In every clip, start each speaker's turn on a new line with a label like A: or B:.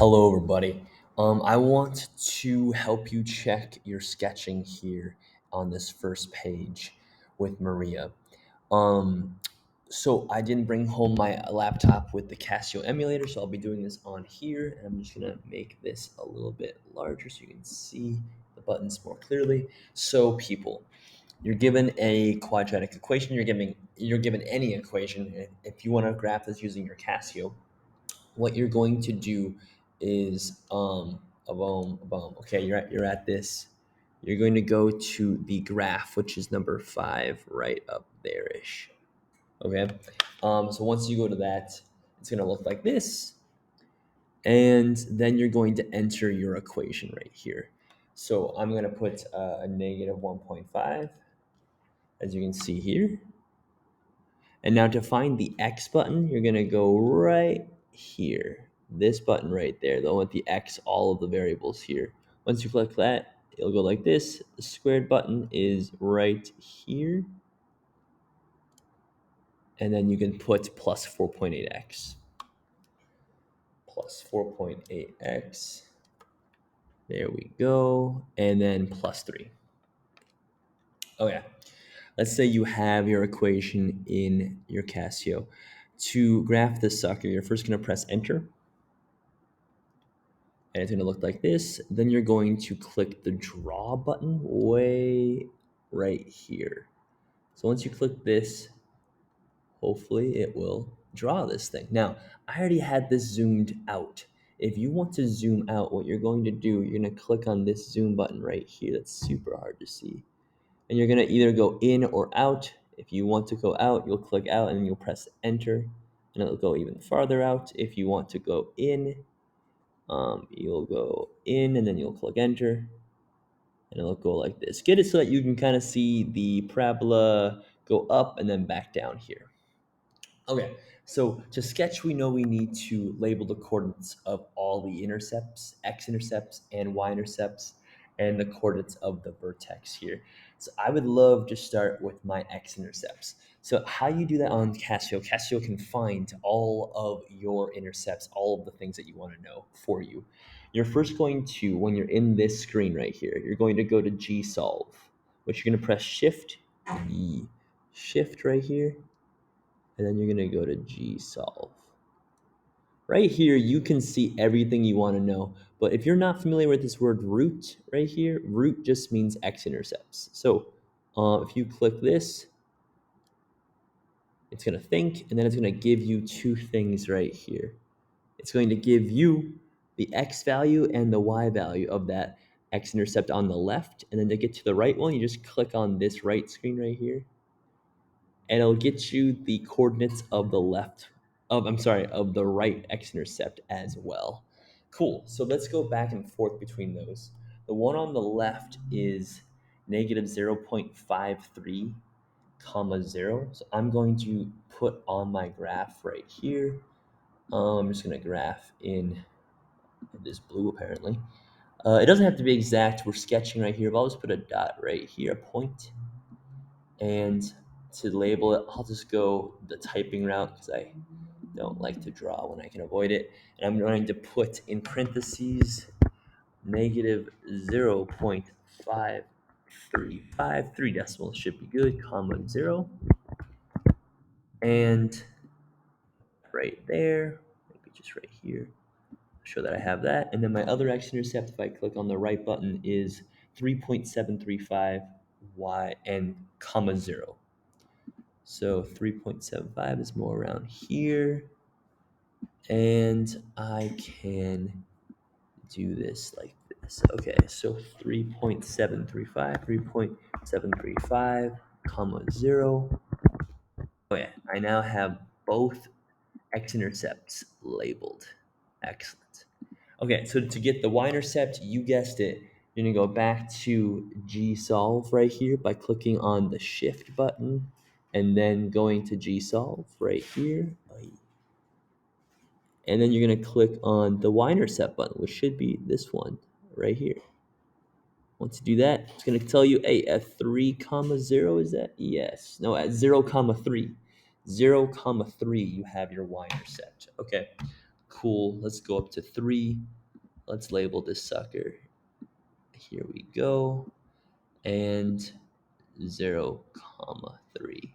A: Hello, everybody. I want to help you check your sketching here on this first page with Maria. Um, so I didn't bring home my laptop with the Casio emulator, so I'll be doing this on here, and I'm just gonna make this a little bit larger so you can see the buttons more clearly. So, people, you're given a quadratic equation. You're given any equation. If you want to graph this using your Casio, what you're going to do is boom. Okay, you're at this. You're going to go to the graph, which is number 5, right up there ish. Okay. So once you go to that, it's gonna look like this, and then you're going to enter your equation right here. So I'm gonna put a negative 1.5, as you can see here. And now to find the X button, you're gonna go right here. This button right there, the one with the X, all of the variables here. Once you click that, it'll go like this. The squared button is right here. And then you can put plus 4.8x. Plus 4.8x. There we go. And then plus 3. Okay. Let's say you have your equation in your Casio. To graph this sucker, you're first going to press enter, and it's going to look like this. Then you're going to click the draw button way right here. So once you click this, hopefully it will draw this thing. Now, I already had this zoomed out. If you want to zoom out, what you're going to do, you're going to click on this zoom button right here. That's super hard to see. And you're going to either go in or out. If you want to go out, you'll click out and then you'll press enter, and it'll go even farther out. If you want to go in, you'll go in and then you'll click enter, and it'll go like this. Get it so that you can kind of see the parabola go up and then back down here. Okay, so to sketch, we know we need to label the coordinates of all the intercepts, x-intercepts and y-intercepts, and the coordinates of the vertex here. So I would love to start with my x-intercepts. So how you do that on Casio, Casio can find all of your intercepts, all of the things that you want to know for you. You're first going to, when you're in this screen right here, you're going to go to G-solve, which you're going to press Shift, E, Shift right here, and then you're going to go to G-solve. Right here, you can see everything you want to know. But if you're not familiar with this word root right here, root just means x-intercepts. So if you click this, it's going to think, and then it's going to give you two things right here. It's going to give you the x value and the y value of that x-intercept on the left. And then to get to the right one, you just click on this right screen right here, and it'll get you the coordinates of the of the right x-intercept as well. Cool. So let's go back and forth between those. The one on the left is negative 0.53 comma 0. So I'm going to put on my graph right here. I'm just going to graph in this blue apparently. It doesn't have to be exact. We're sketching right here, but I'll just put a dot right here, a point. And to label it, I'll just go the typing route because I don't like to draw when I can avoid it. And I'm going to put in parentheses negative 0.535, 3 decimals should be good, comma 0. And right there, maybe just right here, show that I have that. And then my other x-intercept, if I click on the right button, is 3.735 y and comma 0. So 3.75 is more around here. And I can do this like this. Okay, so 3.735, comma 0. Okay, I now have both x-intercepts labeled. Excellent. Okay, so to get the y-intercept, you guessed it, you're gonna go back to G-solve right here by clicking on the shift button and then going to G-solve right here. And then you're gonna click on the y-intercept button, which should be this one right here. Once you do that, it's gonna tell you, hey, at 3 comma 0, is that? Yes. No, at 0 comma 3. 0 comma 3, you have your y-intercept. Okay. Cool. Let's go up to 3. Let's label this sucker. Here we go. And 0, comma 3.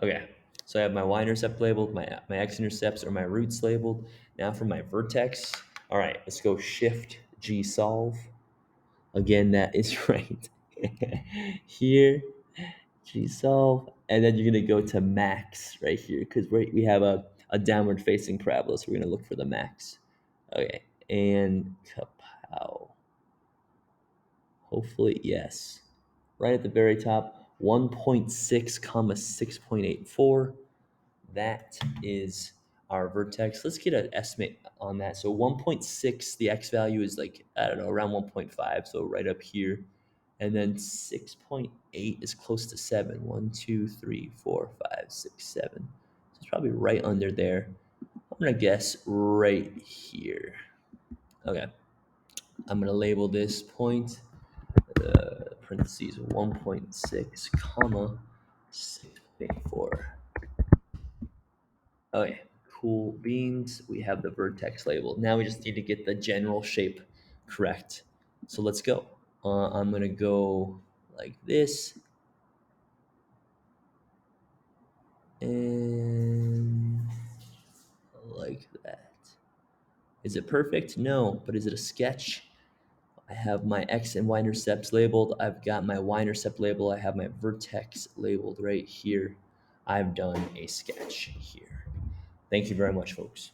A: Okay, so I have my y-intercept labeled, my x-intercepts or my roots labeled. Now for my vertex. All right, let's go Shift G solve. Again, that is right. Here, G solve, and then you're gonna go to max right here because we have a downward facing parabola, so we're gonna look for the max. Okay, and kapow. Hopefully, yes. Right at the very top, 1.6 comma 6.84. That is our vertex. Let's get an estimate on that. So 1.6, the x value is like, I don't know, around 1.5, so right up here. And then 6.8 is close to 7. 1, 2, 3, 4, 5, 6, 7. So it's probably right under there. I'm going to guess right here. Okay. I'm going to label this point, parentheses, 1.6, comma, 6.4. Okay, cool beans. We have the vertex labeled. Now we just need to get the general shape correct. So let's go. I'm gonna go like this. And like that. Is it perfect? No, but is it a sketch? I have my x and y-intercepts labeled. I've got my y-intercept label. I have my vertex labeled right here. I've done a sketch here. Thank you very much, folks.